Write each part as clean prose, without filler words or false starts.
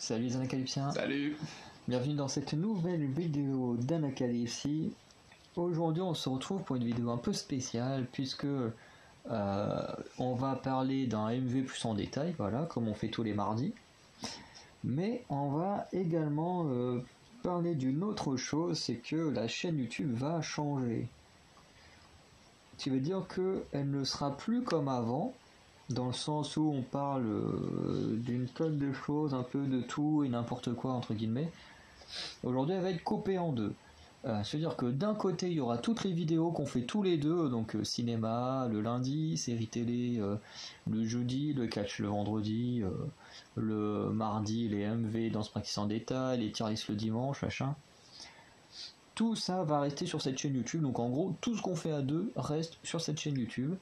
Salut les Anacalypsiens. Salut. Bienvenue dans cette nouvelle vidéo d'Anacalypsie. Aujourd'hui on se retrouve pour une vidéo un peu spéciale puisque on va parler d'un MV plus en détail, voilà, comme on fait tous les mardis. Mais on va également parler d'une autre chose, c'est que la chaîne YouTube va changer. Ce qui veut dire qu'elle ne sera plus comme avant, dans le sens où on parle d'une tonne de choses, un peu de tout et n'importe quoi entre guillemets. Aujourd'hui elle va être coupée en deux. C'est-à-dire que d'un côté il y aura toutes les vidéos qu'on fait tous les deux, donc cinéma le lundi, série télé le jeudi, le catch le vendredi, le mardi les MV dans ce practice en détail, les tier list le dimanche, machin. Tout ça va rester sur cette chaîne YouTube, donc en gros tout ce qu'on fait à deux reste sur cette chaîne YouTube.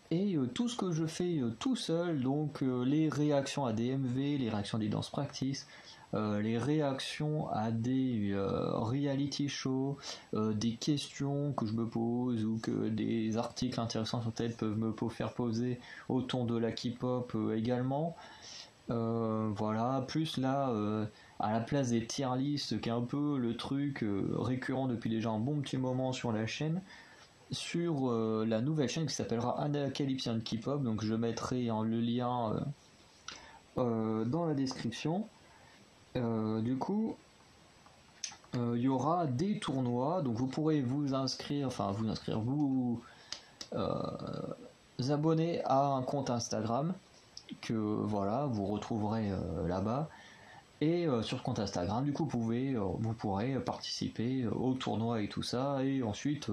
Et tout ce que je fais tout seul, donc les réactions à des MV, les réactions des dance practice, les réactions à des reality shows, des questions que je me pose ou que des articles intéressants sur TED peuvent me faire poser autour de la K-pop également. Voilà, plus là, à la place des tier lists, qui est un peu le truc récurrent depuis déjà un bon petit moment sur la chaîne, sur la nouvelle chaîne qui s'appellera Anacalypsian K-pop, donc je mettrai le lien dans la description. Du coup, il y aura des tournois, donc vous pourrez vous abonner à un compte Instagram que voilà vous retrouverez là-bas. Et sur ce compte Instagram, du coup, vous pourrez participer au tournoi et tout ça, et ensuite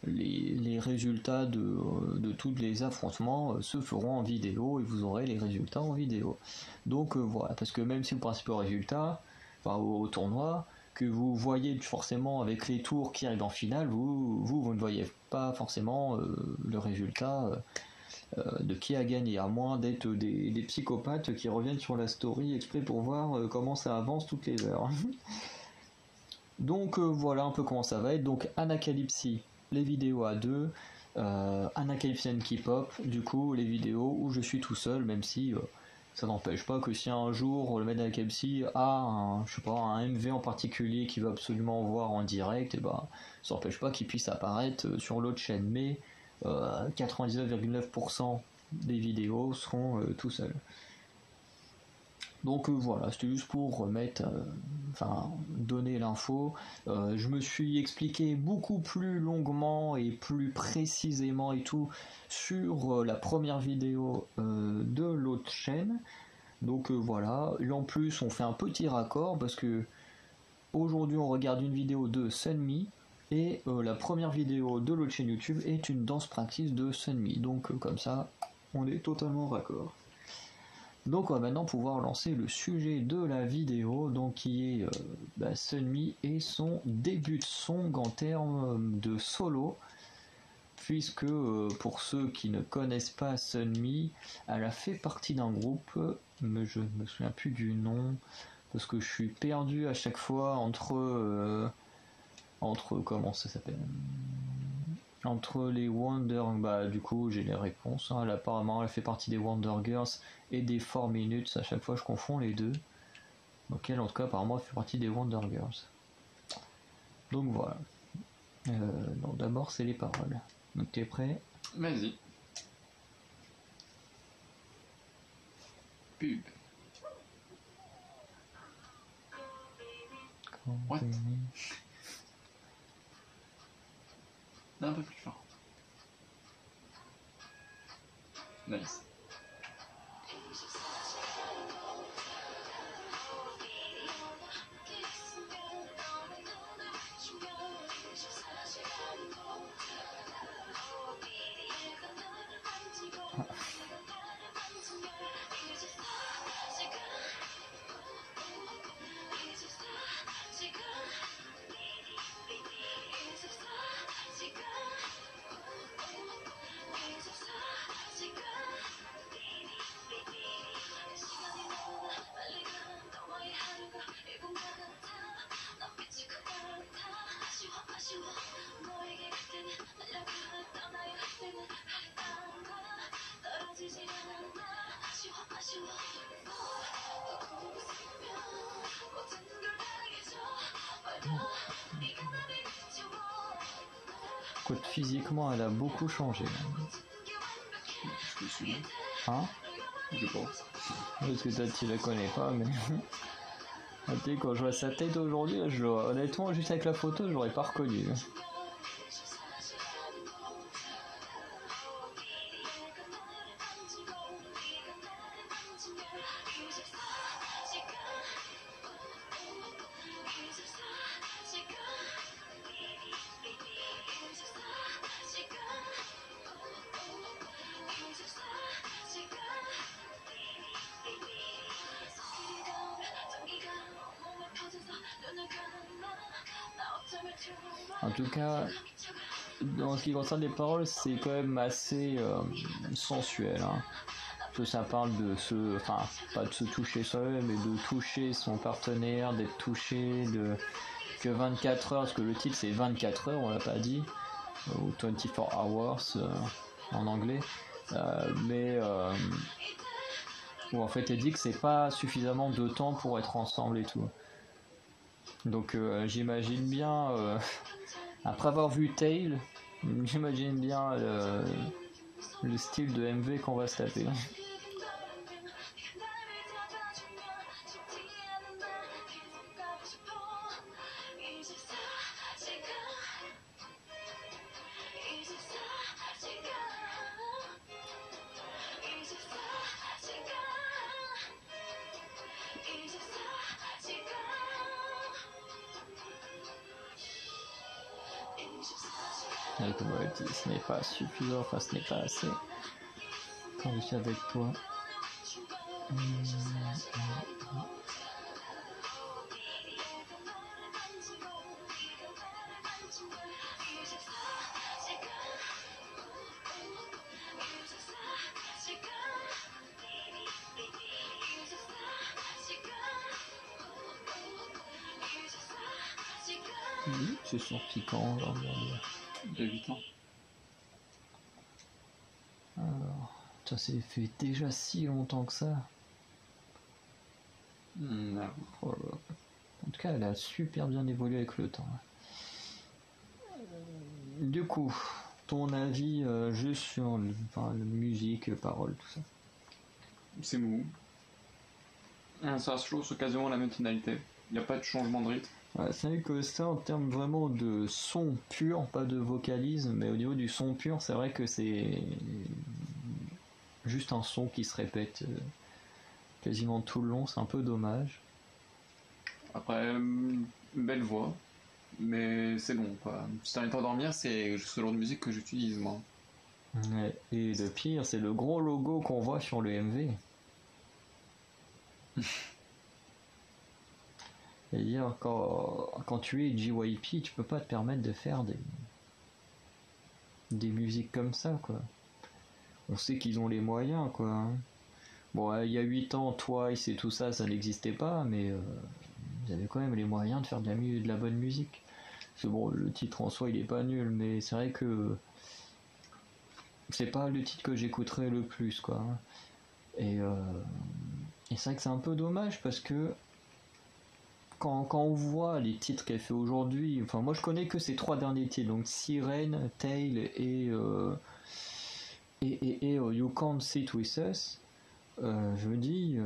les résultats de tous les affrontements se feront en vidéo et vous aurez les résultats en vidéo. Donc voilà, parce que même si vous participez au résultat, enfin au tournoi, que vous voyez forcément avec les tours qui arrivent en finale, vous ne voyez pas forcément le résultat de qui a gagné, à moins d'être des psychopathes qui reviennent sur la story exprès pour voir comment ça avance toutes les heures. Donc voilà un peu comment ça va être. Donc Anacalypsie, les vidéos à deux, Anacalypsian K-pop, du coup les vidéos où je suis tout seul, même si ça n'empêche pas que si un jour le mec d'Anacalypsie a un MV en particulier qu'il veut absolument voir en direct, et ben ça n'empêche pas qu'il puisse apparaître sur l'autre chaîne, mais 99,9% des vidéos seront tout seuls. Donc voilà, c'était juste pour donner l'info. Je me suis expliqué beaucoup plus longuement et plus précisément et tout sur la première vidéo de l'autre chaîne. Donc voilà, et en plus on fait un petit raccord parce que aujourd'hui on regarde une vidéo de Sunmi et la première vidéo de l'autre chaîne YouTube est une danse practice de Sunmi. Donc comme ça, on est totalement raccord. Donc on va maintenant pouvoir lancer le sujet de la vidéo, donc qui est Sunmi et son début de song en termes de solo, puisque pour ceux qui ne connaissent pas Sunmi, elle a fait partie d'un groupe, mais je ne me souviens plus du nom, parce que je suis perdu à chaque fois entre comment ça s'appelle, entre les Wonder, du coup j'ai les réponses, hein. Apparemment elle fait partie des Wonder Girls et des 4 Minutes, à chaque fois je confonds les deux, donc elle en tout cas apparemment elle fait partie des Wonder Girls. Donc voilà, donc d'abord c'est les paroles, donc t'es prêt? Vas-y. Pub. What? Un peu plus fort. Nice. Écoute, physiquement, elle a beaucoup changé. Je me suis Hein? je pense. Parce que toi, tu la connais pas, mais... Quand je vois sa tête aujourd'hui, honnêtement, juste avec la photo, je l'aurais pas reconnu. En tout cas, en ce qui concerne les paroles, c'est quand même assez sensuel. Hein. Parce que ça parle de se, enfin, pas de se toucher soi-même, mais de toucher son partenaire, d'être touché, que 24 heures, parce que le titre c'est 24 heures, on l'a pas dit, ou 24 hours en anglais, mais où en fait elle dit que c'est pas suffisamment de temps pour être ensemble et tout. Donc j'imagine bien, après avoir vu Tail, j'imagine bien le style de MV qu'on va se taper. Donc, ouais, ce n'est pas suffisant, enfin ce n'est pas assez. Quand je suis avec toi. Oui, c'est sorti quand, genre, Il y a 8 ans. Alors, ça s'est fait déjà si longtemps que ça. Non. Oh là là. En tout cas, elle a super bien évolué avec le temps. Du coup, ton avis juste sur la musique, paroles, tout ça. C'est mou. Ça se joue sur quasiment la même tonalité. Il n'y a pas de changement de rythme. Ouais, c'est vrai que ça, en termes vraiment de son pur, pas de vocalisme, mais au niveau du son pur, c'est vrai que c'est juste un son qui se répète quasiment tout le long, c'est un peu dommage. Après, belle voix, mais c'est long quoi. Si t'as envie de t'endormir, c'est ce genre de musique que j'utilise moi. Ouais. Et le pire, c'est le gros logo qu'on voit sur le MV. C'est-à-dire, quand tu es JYP, tu peux pas te permettre de faire des musiques comme ça, quoi. On sait qu'ils ont les moyens, quoi. Hein. Bon, il y a 8 ans, Twice et tout ça, ça n'existait pas, mais ils avaient quand même les moyens de faire de la bonne musique. Parce que bon, le titre en soi, il est pas nul, mais c'est vrai que c'est pas le titre que j'écouterais le plus, quoi. Et c'est vrai que c'est un peu dommage parce que quand on voit les titres qu'elle fait aujourd'hui, enfin moi je connais que ces 3 derniers titres, donc Siren, Tail et You Can't Sit With Us, je me dis,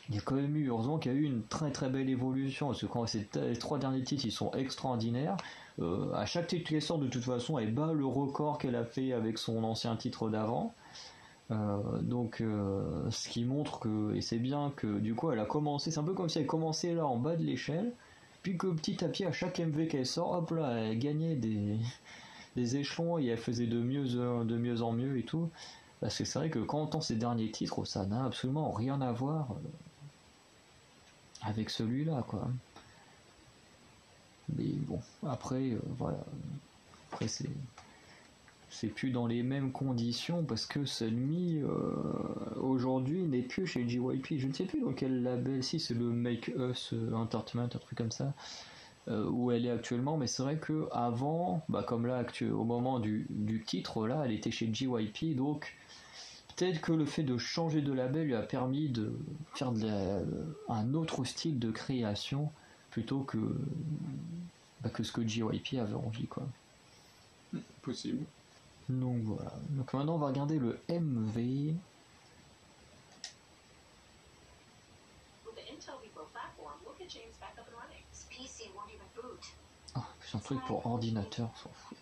il y a quand même eu, heureusement qu'il y a eu une très très belle évolution, parce que quand les 3 derniers titres ils sont extraordinaires, à chaque titre qu'elle sort de toute façon elle bat le record qu'elle a fait avec son ancien titre d'avant. Donc ce qui montre que, et c'est bien que du coup elle a commencé, c'est un peu comme si elle commençait là en bas de l'échelle, puis que petit à petit à chaque MV qu'elle sort, hop là, elle gagnait des échelons et elle faisait de mieux en mieux et tout. Parce que c'est vrai que quand on entend ces derniers titres, ça n'a absolument rien à voir avec celui-là, quoi. Mais bon, après, voilà. Après, c'est plus dans les mêmes conditions parce que Sunmi aujourd'hui n'est plus chez JYP. Je ne sais plus dans quel label, si c'est le Make Us Entertainment, un truc comme ça, où elle est actuellement. Mais c'est vrai que avant, bah comme là, au moment du titre, là, elle était chez JYP, donc peut-être que le fait de changer de label lui a permis de faire un autre style de création plutôt que ce que JYP avait envie, quoi. Possible. Donc voilà. Donc maintenant on va regarder le MV. Ah, c'est un truc pour ordinateur, on s'en fout.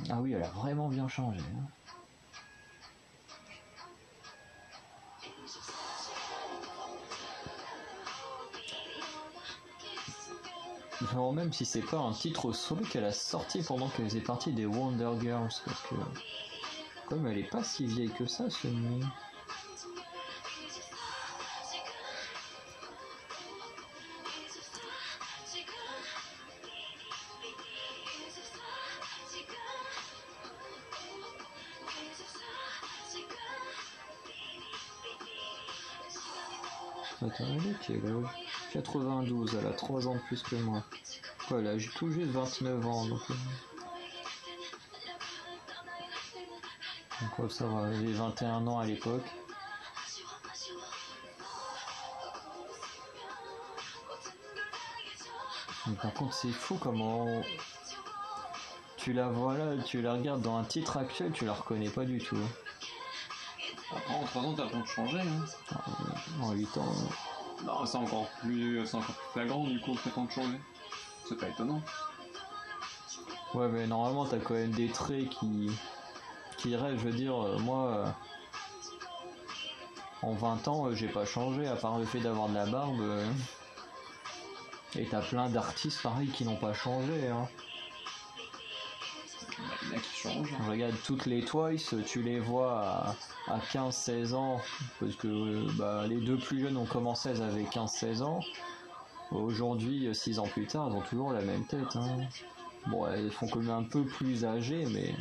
Ah oui, elle a vraiment bien changé. Hein. Genre même si c'est pas un titre solo qu'elle a sorti pendant qu'elle faisait partie des Wonder Girls, parce que comme elle est pas si vieille que ça, ce nom. Attends, elle est quelle âge 92, elle a 3 ans de plus que moi. Voilà, j'ai tout juste 29 ans, donc ouais, ça va, j'ai 21 ans à l'époque. Mais par contre, c'est fou comment tu la vois là, tu la regardes dans un titre actuel, tu la reconnais pas du tout. Après, en 3 ans, t'as le temps de changer. Hein. En 8 ans. Non, c'est encore plus flagrant du coup, le temps de changer. C'est pas étonnant. Ouais, mais normalement, t'as quand même des traits qui restent. Je veux dire, moi, en 20 ans, j'ai pas changé, à part le fait d'avoir de la barbe. Et t'as plein d'artistes pareil qui n'ont pas changé. Hein. Il y en a qui changent. Regarde toutes les Twice, tu les vois à 15-16 ans, parce que les deux plus jeunes ont commencé, elles avaient 15-16 ans. Aujourd'hui, 6 ans plus tard, elles ont toujours la même tête. Hein. Bon, elles font comme un peu plus âgées, mais...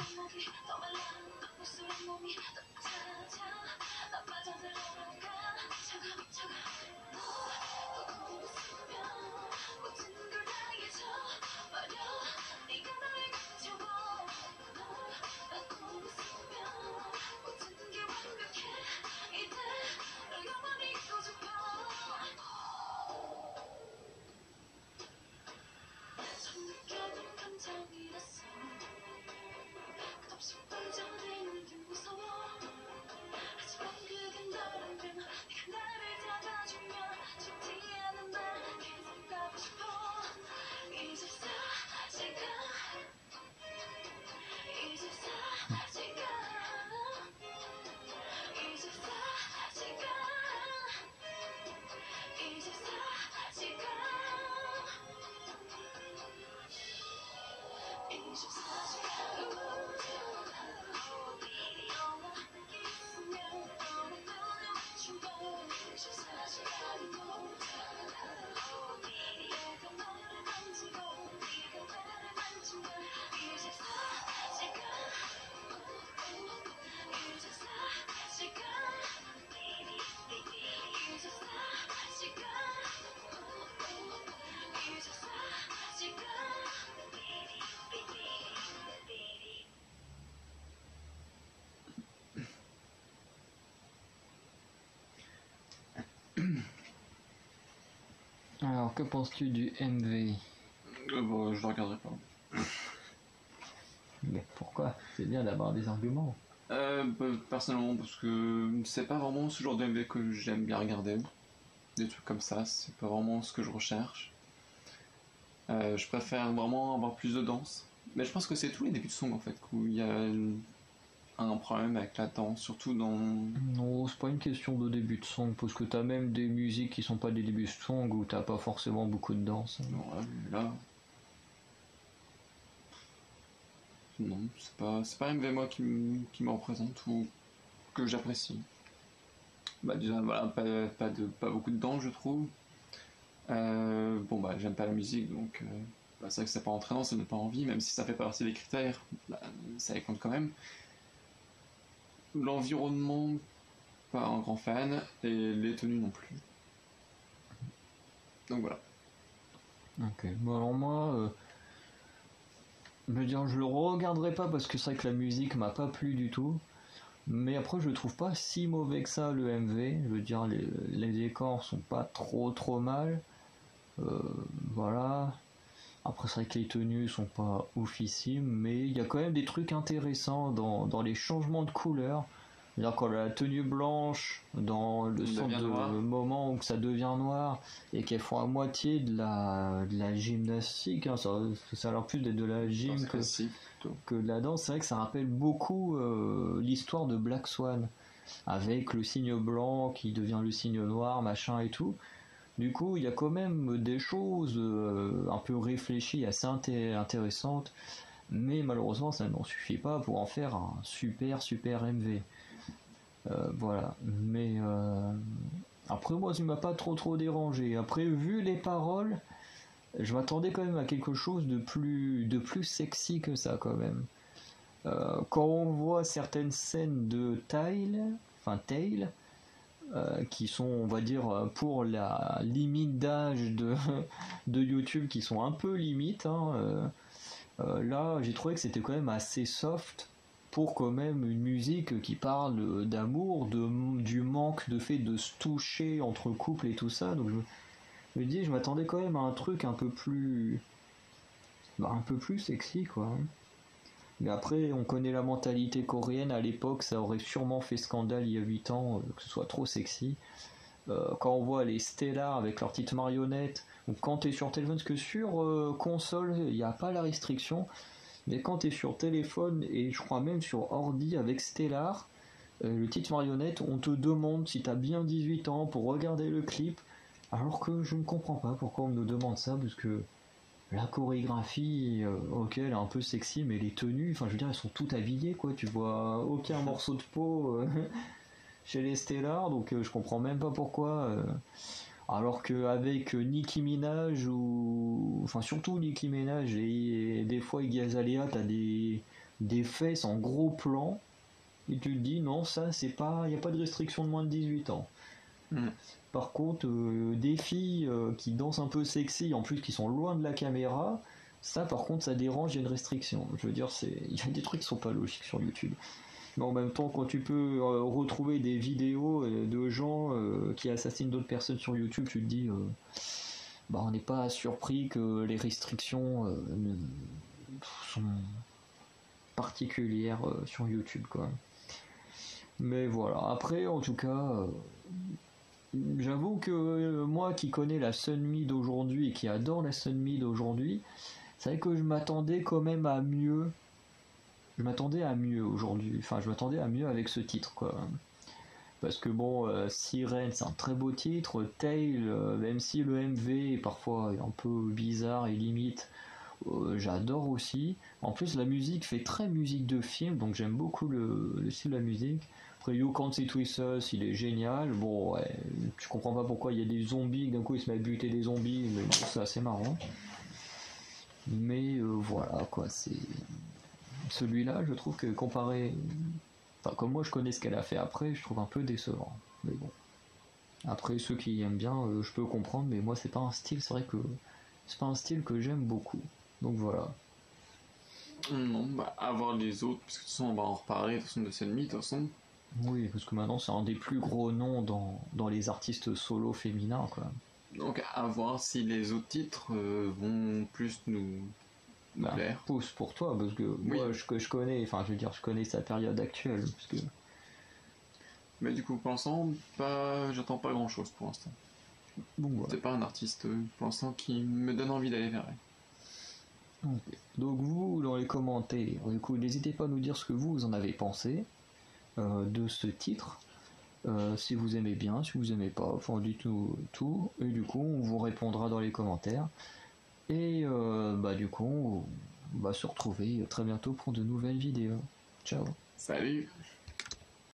Alors, que penses-tu du MV? Je le regarderai pas. Mais pourquoi? C'est bien d'avoir des arguments. Personnellement, parce que c'est pas vraiment ce genre de MV que j'aime bien regarder. Des trucs comme ça, c'est pas vraiment ce que je recherche. Je préfère vraiment avoir plus de danse. Mais je pense que c'est tous les débuts de song en fait, où il y a un problème avec la danse, surtout dans... Non, c'est pas une question de début de song, parce que t'as même des musiques qui sont pas des débuts de song où t'as pas forcément beaucoup de danse. Ouais, là... Non, c'est pas MV moi qui me représente ou que j'apprécie. Déjà, voilà, pas beaucoup de danse, je trouve. J'aime pas la musique, donc c'est vrai que c'est pas entraînant, ça donne pas envie, même si ça fait partie des critères, ça les compte quand même. L'environnement, pas un grand fan, et les tenues non plus. Donc voilà. Ok, bon alors moi, je veux dire, je le regarderai pas parce que c'est vrai que la musique m'a pas plu du tout. Mais après, je le trouve pas si mauvais que ça, le MV. Je veux dire, les décors sont pas trop mal. Voilà. Après, c'est vrai que les tenues sont pas oufissimes, mais il y a quand même des trucs intéressants dans les changements de couleurs. C'est-à-dire quand la tenue blanche, dans le Il sens devient de noir. moment où ça devient noir, et qu'elles font à moitié de la gymnastique, hein, ça a l'air plus d'être de la gym Danse classique, plutôt. que de la danse. C'est vrai que ça rappelle beaucoup l'histoire de Black Swan, avec le signe blanc qui devient le signe noir, machin et tout. Du coup, il y a quand même des choses un peu réfléchies, assez intéressantes, mais malheureusement, ça n'en suffit pas pour en faire un super MV. Voilà. Mais après, moi, ça m'a pas trop dérangé. Après, vu les paroles, je m'attendais quand même à quelque chose de plus sexy que ça, quand même. Quand on voit certaines scènes de Tail, qui sont, on va dire, pour la limite d'âge de YouTube, qui sont un peu limites, hein, là, j'ai trouvé que c'était quand même assez soft pour quand même une musique qui parle d'amour, du manque de fait de se toucher entre couples et tout ça. Donc je me dis, je m'attendais quand même à un truc un peu plus sexy, quoi. Mais après, on connaît la mentalité coréenne. À l'époque, ça aurait sûrement fait scandale il y a 8 ans, que ce soit trop sexy. Quand on voit les Stellar avec leurs petites marionnettes, ou quand tu es sur téléphone, parce que sur console, il n'y a pas la restriction, mais quand tu es sur téléphone, et je crois même sur ordi avec Stellar, le petite marionnette, on te demande si tu as bien 18 ans pour regarder le clip, alors que je ne comprends pas pourquoi on me demande ça, parce que la chorégraphie, ok, elle est un peu sexy, mais les tenues, enfin je veux dire, elles sont toutes habillées, quoi, tu vois aucun morceau de peau chez les Stellar, donc je comprends même pas pourquoi. Alors qu'avec Nicki Minaj ou. Enfin, surtout Nicki Minaj et des fois Iggy Azalea, t'as des fesses en gros plan, et tu te dis non, ça c'est pas. Y a pas de restriction de moins de 18 ans. Mm. Par contre, des filles qui dansent un peu sexy, en plus qui sont loin de la caméra, ça par contre ça dérange, il y a une restriction. Je veux dire, il y a des trucs qui sont pas logiques sur YouTube. Mais en même temps, quand tu peux retrouver des vidéos de gens qui assassinent d'autres personnes sur YouTube, tu te dis, bah, on n'est pas surpris que les restrictions sont particulières sur YouTube, quoi. Mais voilà. Après, en tout cas, j'avoue que moi qui connais la Sunmi d'aujourd'hui et qui adore la Sunmi d'aujourd'hui, c'est vrai que je m'attendais quand même à mieux. Je m'attendais à mieux aujourd'hui. Enfin, je m'attendais à mieux avec ce titre, quoi. Parce que bon, Siren, c'est un très beau titre. Tail, même si le MV est parfois un peu bizarre et limite, j'adore aussi. En plus, la musique fait très musique de film, donc j'aime beaucoup le style de la musique. Après, You Can't Sit With Us, il est génial. Bon, ouais, je comprends pas pourquoi il y a des zombies, d'un coup il se met à buter des zombies, mais bon, c'est assez marrant. Mais voilà, quoi, c'est. Celui-là, je trouve que comparé. Enfin, comme moi je connais ce qu'elle a fait après, je trouve un peu décevant. Mais bon. Après, ceux qui aiment bien, je peux comprendre, mais moi c'est pas un style, c'est vrai que c'est pas un style que j'aime beaucoup. Donc voilà. Non, bah, à voir les autres, parce que de toute façon, on va en reparler de toute façon, de Sunmi, de toute façon. Oui, parce que maintenant c'est un des plus gros noms dans les artistes solo féminins, quoi. Donc, à voir si les autres titres vont plus nous Bah, plaire. pouce pour toi, parce que moi, je connais, enfin, je veux dire, je connais sa période actuelle, parce que. Mais du coup, pour l'instant, j'attends pas grand chose pour l'instant. Bon, voilà. C'est pas un artiste pour l'instant qui me donne envie d'aller vers elle. Okay. Donc vous, dans les commentaires, du coup, n'hésitez pas à nous dire ce que vous en avez pensé de ce titre. Si vous aimez bien, si vous aimez pas, enfin dites-nous tout, et du coup on vous répondra dans les commentaires. Et bah du coup on va se retrouver très bientôt pour de nouvelles vidéos. Ciao. Salut!